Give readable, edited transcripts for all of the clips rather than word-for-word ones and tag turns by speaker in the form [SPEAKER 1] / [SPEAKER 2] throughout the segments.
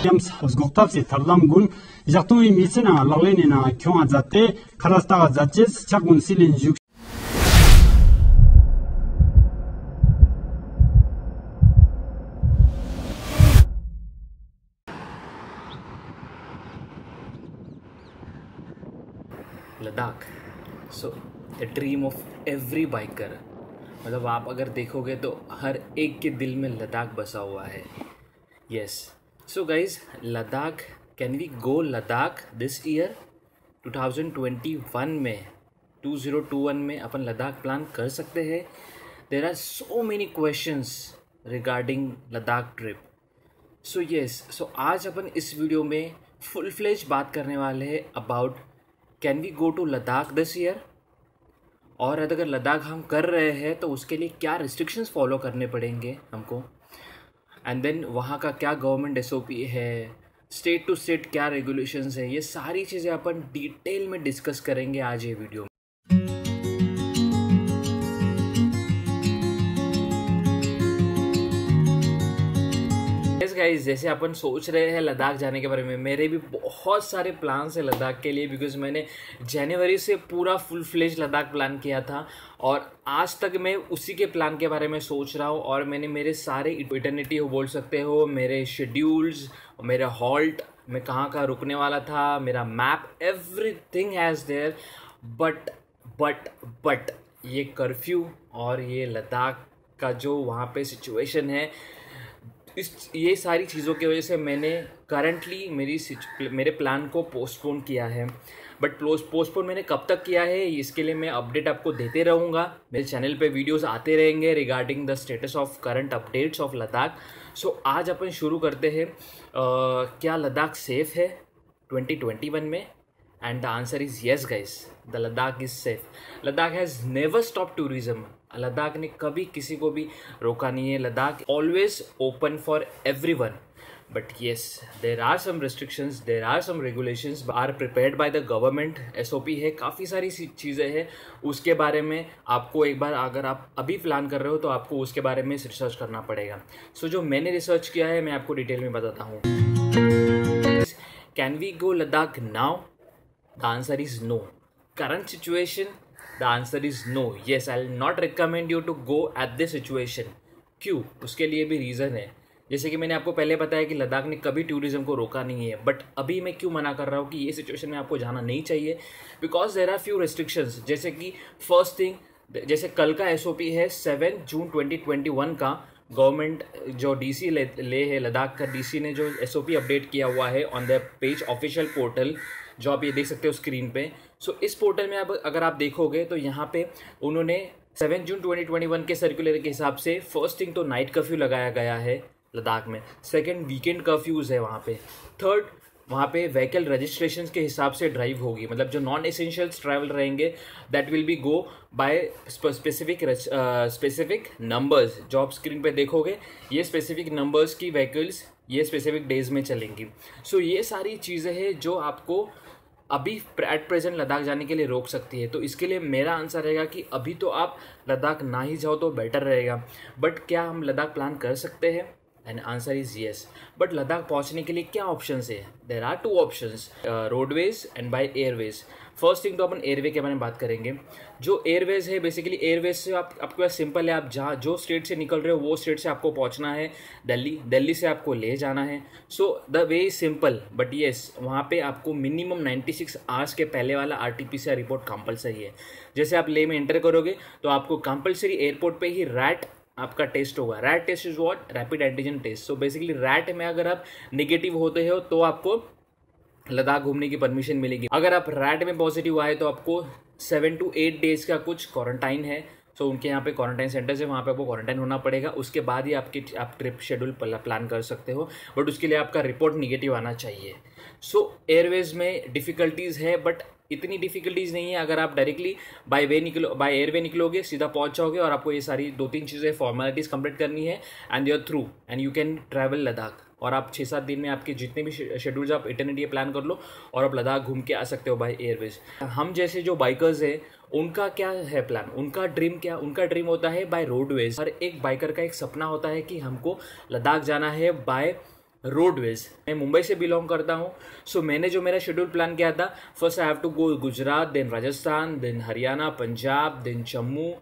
[SPEAKER 1] James Zgoktav Tarlam Gun, Jatui Missina, Lalenina, Kyonazate, Karasta Zaches, Chagun Silin Juk.
[SPEAKER 2] Ladakh so the dream of every biker. मतलब आप अगर देखोगे तो हर एक के दिल में लद्दाख बसा हुआ है। Yes so guys, Ladakh, can we go Ladakh this year 2021 में 2021 में अपन लद्दाख प्लान कर सकते हैं। There are so many questions regarding Ladakh trip. So yes, so आज अपन इस वीडियो में फुल फ्लेज बात करने वाले हैं about can we go to Ladakh this year, और अगर लद्दाख हम कर रहे हैं तो उसके लिए क्या रिस्ट्रिक्शंस फॉलो करने पड़ेंगे हमको, एंड देन वहाँ का क्या गवर्नमेंट SOP है, स्टेट टू स्टेट क्या रेगुलेशंस है, ये सारी चीज़ें अपन डिटेल में डिस्कस करेंगे आज ये वीडियो में। गाइस, जैसे अपन सोच रहे हैं लद्दाख जाने के बारे में, मेरे भी बहुत सारे प्लान्स है लद्दाख के लिए, बिकॉज मैंने जनवरी से पूरा फुल फ्लेज लद्दाख प्लान किया था और आज तक मैं उसी के प्लान के बारे में सोच रहा हूँ। और मैंने मेरे सारे इटर्निटी हो बोल सकते हो, मेरे शेड्यूल्स, मेरे हॉल्ट, मैं कहाँ कहाँ रुकने वाला था, मेरा map, everything has their. But ये कर्फ्यू और ये लद्दाख का जो वहाँ पे सिचुएशन है, ये सारी चीज़ों की वजह से मैंने करंटली मेरे प्लान को पोस्टपोन किया है। बट पोस्टपोन मैंने कब तक किया है इसके लिए मैं अपडेट आपको देते रहूँगा। मेरे चैनल पे वीडियोस आते रहेंगे regarding the status of current updates of Ladakh. So आज अपन शुरू करते हैं, क्या लद्दाख सेफ़ है 2021 में? And the answer is yes guys, the Ladakh is safe. Ladakh has never stop tourism. Ladakh ने कभी किसी को भी रोका नहीं है। Ladakh always open for everyone, but yes there are some restrictions, there are some regulations are prepared by the government. SOP है, काफ़ी सारी चीज़ें हैं, उसके बारे में आपको एक बार, अगर आप अभी प्लान कर रहे हो तो आपको उसके बारे में रिसर्च करना पड़ेगा। सो जो मैंने रिसर्च किया है मैं आपको डिटेल में बताता हूँ। Can we go Ladakh now? The answer is no. Current situation, the answer is no. Yes, I will not recommend you to go at this situation. क्यों? उसके लिए भी रीज़न है। जैसे कि मैंने आपको पहले बताया कि लद्दाख ने कभी टूरिज्म को रोका नहीं है, बट अभी मैं क्यों मना कर रहा हूँ कि ये सिचुएशन में आपको जाना नहीं चाहिए, because there are few restrictions. जैसे कि फर्स्ट थिंग, जैसे कल का SOP है 7 जून 2021 का। गवर्नमेंट जो DC ले है, लद्दाख का DC ने जो SOP अपडेट किया हुआ है on the page official portal, जो आप ये देख सकते हो स्क्रीन पे। सो इस पोर्टल में अब अगर आप देखोगे तो यहाँ पे उन्होंने 7 जून 2021 के सर्कुलर के हिसाब से फर्स्ट थिंग तो नाइट कर्फ्यू लगाया गया है लद्दाख में। सेकंड, वीकेंड कर्फ्यूज़ है वहाँ पे। थर्ड, वहाँ पे व्हीकल रजिस्ट्रेशन के हिसाब से ड्राइव होगी, मतलब जो नॉन एसेंशियल्स ट्रैवल रहेंगे that will be go by specific numbers. जो आप स्क्रीन पे देखोगे ये स्पेसिफिक नंबर्स की व्हीकल्स ये स्पेसिफिक डेज में चलेंगी। सो ये सारी चीज़ें हैं जो आपको अभी एट प्रेजेंट लद्दाख जाने के लिए रोक सकती है। तो इसके लिए मेरा आंसर रहेगा कि अभी तो आप लद्दाख ना ही जाओ तो बेटर रहेगा। बट क्या हम लद्दाख प्लान कर सकते हैं? And answer is yes. But Ladakh पहुंचने के लिए क्या ऑप्शंस है? There are 2 options, roadways and by airways. First thing तो अपन एयरवे के बारे में बात करेंगे। जो एयरवेज है, बेसिकली एयरवेज से आपके पास सिंपल है, आप जहाँ जो स्टेट से निकल रहे हो वो स्टेट से आपको पहुँचना है दिल्ली से आपको ले जाना है। So the way is simple, but yes वहाँ पे आपको मिनिमम 96 आवर्स के पहले वाला RT-PCR रिपोर्ट कंपलसरी है। जैसे आप ले में एंटर करोगे तो आपको कंपलसरी एयरपोर्ट पे ही रैट आपका टेस्ट होगा। RAT test is what? Rapid antigen test. So basically RAT में अगर आप नेगेटिव होते हो तो आपको लद्दाख घूमने की परमिशन मिलेगी। अगर आप रैट में पॉजिटिव आए तो आपको 7 to 8 डेज का कुछ क्वारंटाइन है। सो उनके यहाँ पे क्वारंटाइन सेंटर्स है, वहाँ पे आपको क्वारंटाइन होना पड़ेगा। उसके बाद ही आप ट्रिप शेड्यूल प्लान कर सकते हो, बट उसके लिए आपका रिपोर्ट निगेटिव आना चाहिए। सो एयरवेज में डिफ़िकल्टीज़ है, बट इतनी डिफ़िकल्टीज़ नहीं है। अगर आप डायरेक्टली बाय एयरवे निकलोगे सीधा पहुँच जाओगे और आपको ये सारी 2-3 चीज़ें फॉर्मेलिटीज़ कंप्लीट करनी है and you are through and you can travel Ladakh. और आप 6-7 दिन में आपके जितने भी शेड्यूल्स आप इटर्निटी प्लान कर लो और आप लद्दाख घूम के आ सकते हो बाय एयरवेज। हम जैसे जो बाइकर्स हैं उनका क्या है प्लान? उनका ड्रीम होता है बाय रोडवेज। हर एक बाइकर का एक सपना होता है कि हमको लद्दाख जाना है बाय रोडवेज। मैं मुंबई से बिलोंग करता हूँ, सो मैंने जो मेरा शेड्यूल प्लान किया था, first I have to go Gujarat, then Rajasthan, then Haryana, Punjab, then Jammu,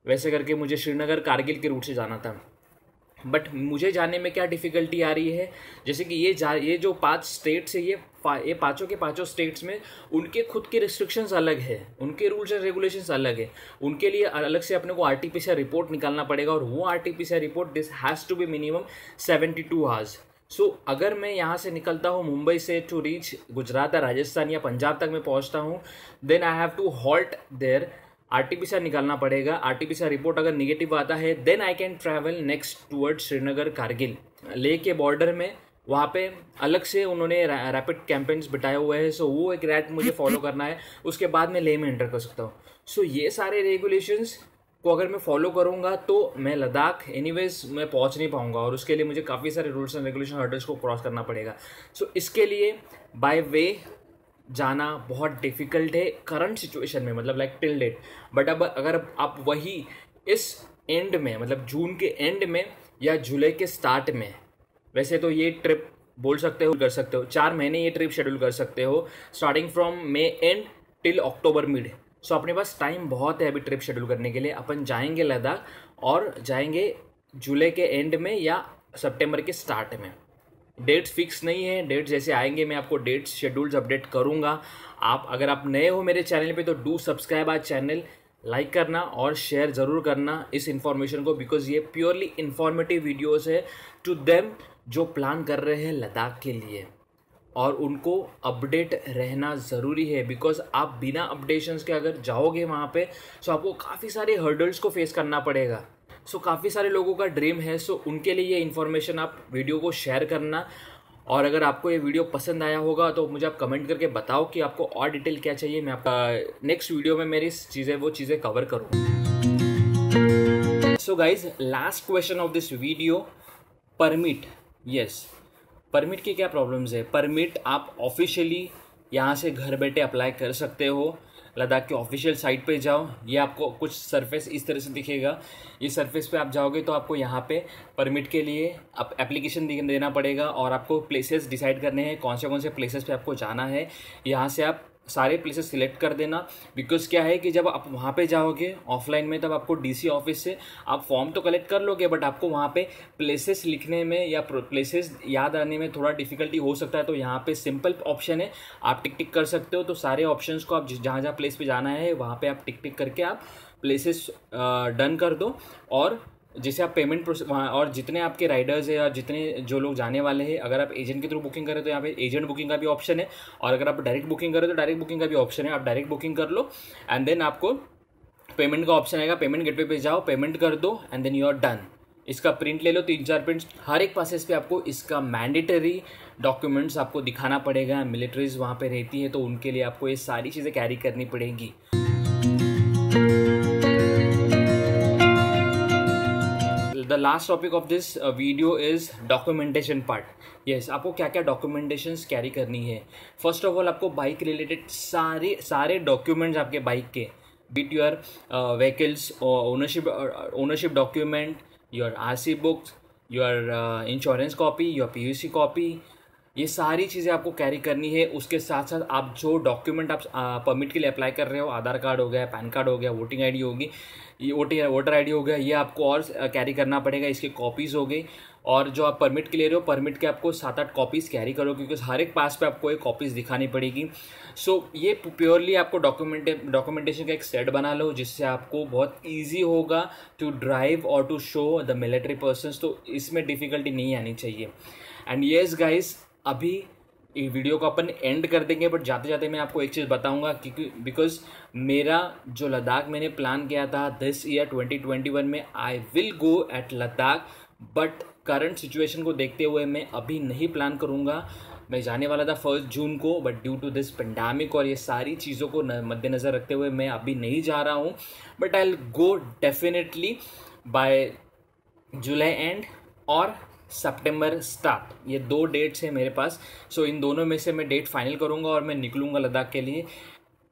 [SPEAKER 2] वैसे करके मुझे श्रीनगर कारगिल के रूट से जाना था। बट मुझे जाने में क्या डिफ़िकल्टी आ रही है, जैसे कि ये जो 5 स्टेट्स है, ये पाँचों के पाँचों स्टेट्स में उनके खुद के रिस्ट्रिक्शंस अलग है, उनके रूल्स एंड रेगुलेशंस अलग है। उनके लिए अलग से अपने को RT-PCR रिपोर्ट निकालना पड़ेगा, और वो RT-PCR report this has to be minimum 72 hours. So अगर मैं यहाँ से निकलता हूँ मुंबई से टू रीच गुजरात या राजस्थान या पंजाब तक मैं पहुँचता हूँ, then I have to halt there, RT-PCR निकालना पड़ेगा। RT-PCR रिपोर्ट अगर निगेटिव आता है, then I can travel next toward Srinagar Kargil. Leh के बॉर्डर में वहाँ पे अलग से उन्होंने रैपिड कैंपेन्स बिठाए हुए हैं, सो वो एक रैट मुझे फॉलो करना है, उसके बाद मैं लेह में एंटर कर सकता हूँ। सो ये सारे रेगुलेशंस को अगर मैं फॉलो करूँगा तो मैं लद्दाख एनीवेज मैं पहुँच नहीं पाऊँगा, और उसके लिए मुझे काफ़ी सारे रूल्स एंड रेगुलेशन हर्डल्स को क्रॉस करना पड़ेगा। सो इसके लिए बाय वे जाना बहुत डिफ़िकल्ट है करंट सिचुएशन में, मतलब लाइक टिल डेट। बट अब अगर आप वही इस एंड में, मतलब जून के एंड में या जुलाई के स्टार्ट में, वैसे तो ये ट्रिप बोल सकते हो, कर सकते हो 4 महीने ये ट्रिप शेड्यूल कर सकते हो, starting from May and till October mid. So अपने पास टाइम बहुत है अभी ट्रिप शेड्यूल करने के लिए। अपन जाएंगे लद्दाख, और जाएंगे जुलाई के एंड में या सितंबर के स्टार्ट में। डेट्स फिक्स नहीं है, डेट्स जैसे आएंगे मैं आपको डेट्स शेड्यूल्स अपडेट करूंगा। अगर आप नए हो मेरे चैनल पे तो do subscribe our channel, like करना और शेयर ज़रूर करना इस इन्फॉर्मेशन को, बिकॉज ये प्योरली इन्फॉर्मेटिव वीडियोस है टू देम जो प्लान कर रहे हैं लद्दाख के लिए, और उनको अपडेट रहना ज़रूरी है। बिकॉज आप बिना अपडेशंस के अगर जाओगे वहाँ पे, सो आपको काफ़ी सारे हर्डल्स को फेस करना पड़ेगा। सो काफ़ी सारे लोगों का ड्रीम है, सो उनके लिए ये इन्फॉर्मेशन आप वीडियो को शेयर करना। और अगर आपको ये वीडियो पसंद आया होगा तो मुझे आप कमेंट करके बताओ कि आपको और डिटेल क्या चाहिए, मैं आपका नेक्स्ट वीडियो में मेरी वो चीज़ें कवर करूँ। So guys, last question of this video, permit. Yes, permit की क्या प्रॉब्लम्स है? परमिट आप ऑफिशियली यहाँ से घर बैठे अप्लाई कर सकते हो। लद्दाख के ऑफिशियल साइट पे जाओ, ये आपको कुछ सरफेस इस तरह से दिखेगा। ये सरफेस पे आप जाओगे तो आपको यहाँ पे परमिट के लिए आप एप्लीकेशन देना पड़ेगा, और आपको प्लेसेस डिसाइड करने हैं कौन से प्लेसेस पे आपको जाना है। यहाँ से आप सारे प्लेसेस सिलेक्ट कर देना, बिकॉज क्या है कि जब आप वहाँ पे जाओगे ऑफलाइन में, तब आपको DC ऑफिस से आप फॉर्म तो कलेक्ट कर लोगे, बट आपको वहाँ पे प्लेसेस लिखने में या प्लेसेस याद आने में थोड़ा डिफिकल्टी हो सकता है। तो यहाँ पे सिंपल ऑप्शन है, आप टिक कर सकते हो। तो सारे ऑप्शंस को आप जहाँ जहाँ प्लेस पे जाना है वहाँ पे आप टिक करके आप प्लेसेस डन कर दो, और जैसे आप पेमेंट प्रोसेस वहाँ, और जितने आपके राइडर्स है या जितने जो लोग जाने वाले हैं, अगर आप एजेंट के थ्रू बुकिंग करें तो यहाँ पे एजेंट बुकिंग का भी ऑप्शन है, और अगर आप डायरेक्ट बुकिंग करें तो डायरेक्ट बुकिंग का भी ऑप्शन है। आप डायरेक्ट बुकिंग कर लो, एंड देन आपको पेमेंट का ऑप्शन आएगा, पेमेंट गेटवे पे जाओ, पेमेंट कर दो, and then you are done. इसका प्रिंट ले लो, 3-4 प्रिंट्स। हर एक पासेस पे आपको इसका मैंडेटरी डॉक्यूमेंट्स आपको दिखाना पड़ेगा। मिलिट्रीज वहाँ पे रहती है तो उनके लिए आपको ये सारी चीज़ें कैरी करनी पड़ेगी। The last topic of this video is documentation part. Yes, आपको क्या क्या डॉक्यूमेंटेशंस कैरी करनी है। फर्स्ट ऑफ ऑल आपको बाइक रिलेटेड सारे डॉक्यूमेंट्स आपके बाइक के, be it your vehicle's ownership document, your RC books, your insurance copy, your PUC copy, ये सारी चीज़ें आपको कैरी करनी है। उसके साथ साथ आप जो डॉक्यूमेंट आप परमिट के लिए अप्लाई कर रहे हो, आधार कार्ड हो गया, पैन कार्ड हो गया, वोटिंग ID होगी, ये वोटर ID हो गया, ये आपको और कैरी करना पड़ेगा। इसकी कॉपीज़ हो गई, और जो आप परमिट के ले रहे हो, परमिट के आपको 7-8 कॉपीज़ कैरी करो, क्योंकि हर एक पास पे आपको एक कॉपीज़ दिखानी पड़ेगी। सो ये प्योरली आपको डॉक्यूमेंटेशन का एक सेट बना लो, जिससे आपको बहुत ईजी होगा टू ड्राइव और to show the military persons. तो इसमें डिफ़िकल्टी नहीं आनी चाहिए। एंड येस गाइस, अभी ये वीडियो को अपन एंड कर देंगे, बट जाते जाते मैं आपको एक चीज़ बताऊंगा, क्योंकि बिकॉज मेरा जो लद्दाख मैंने प्लान किया था दिस ईयर 2021 में, आई will go at Ladakh, but current situation को देखते हुए मैं अभी नहीं प्लान करूंगा। मैं जाने वाला था 1 जून को, but due to this pandemic और ये सारी चीज़ों को मद्देनज़र रखते हुए मैं अभी नहीं जा रहा हूँ। But I will go definitely by July end और सितंबर स्टार्ट। ये 2 डेट्स हैं मेरे पास। सो इन दोनों में से मैं डेट फाइनल करूंगा और मैं निकलूंगा लद्दाख के लिए।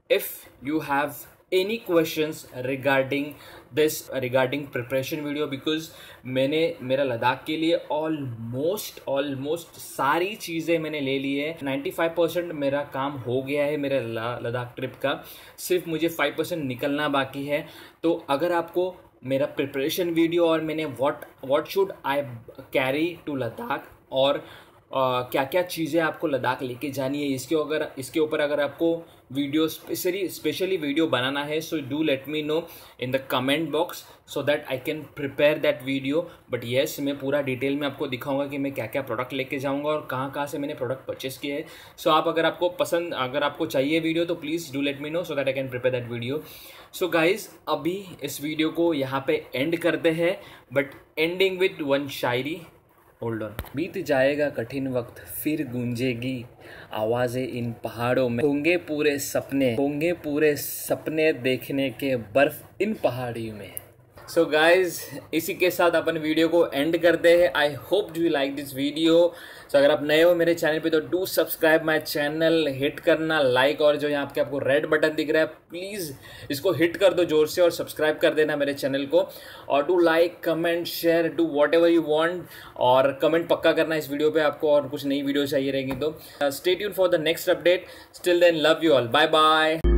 [SPEAKER 2] If you have any questions regarding this, regarding preparation video, because मैंने मेरा लद्दाख के लिए ऑलमोस्ट सारी चीज़ें मैंने ले ली है। 95% मेरा काम हो गया है मेरे लद्दाख ट्रिप का, सिर्फ मुझे 5% निकलना बाकी है। तो अगर आपको मेरा प्रिपरेशन वीडियो और मैंने what should I carry to Ladakh और क्या क्या चीज़ें आपको लद्दाख लेके जानी है, इसके ऊपर अगर आपको वीडियो स्पेशली वीडियो बनाना है, so do let me know in the comment box so that I can prepare that video. But yes, मैं पूरा डिटेल में आपको दिखाऊंगा कि मैं क्या क्या प्रोडक्ट लेके जाऊंगा और कहाँ से मैंने प्रोडक्ट परचेस किए हैं। सो आप अगर आपको चाहिए वीडियो तो please do let me know so that I can prepare that video. So guys, अभी इस वीडियो को यहाँ पे एंड करते हैं, but ending with one Shayari. Hold on. बीत जाएगा कठिन वक्त, फिर गूंजेगी आवाज़ें इन पहाड़ों में, होंगे पूरे सपने देखने के बर्फ इन पहाड़ियों में। सो गाइज, इसी के साथ अपन वीडियो को एंड करते हैं। I hope do you like this video. So अगर आप नए हो मेरे चैनल पे तो do subscribe my channel, hit करना लाइक, और जो यहाँ पे आपको रेड बटन दिख रहा है प्लीज़ इसको हिट कर दो जोर से और सब्सक्राइब कर देना मेरे चैनल को। और do like, comment, share, do what ever you want, और कमेंट पक्का करना इस वीडियो पे आपको और कुछ नई वीडियो चाहिए रहेंगी तो। Stay tuned for the next update. Still then, love you all, bye bye.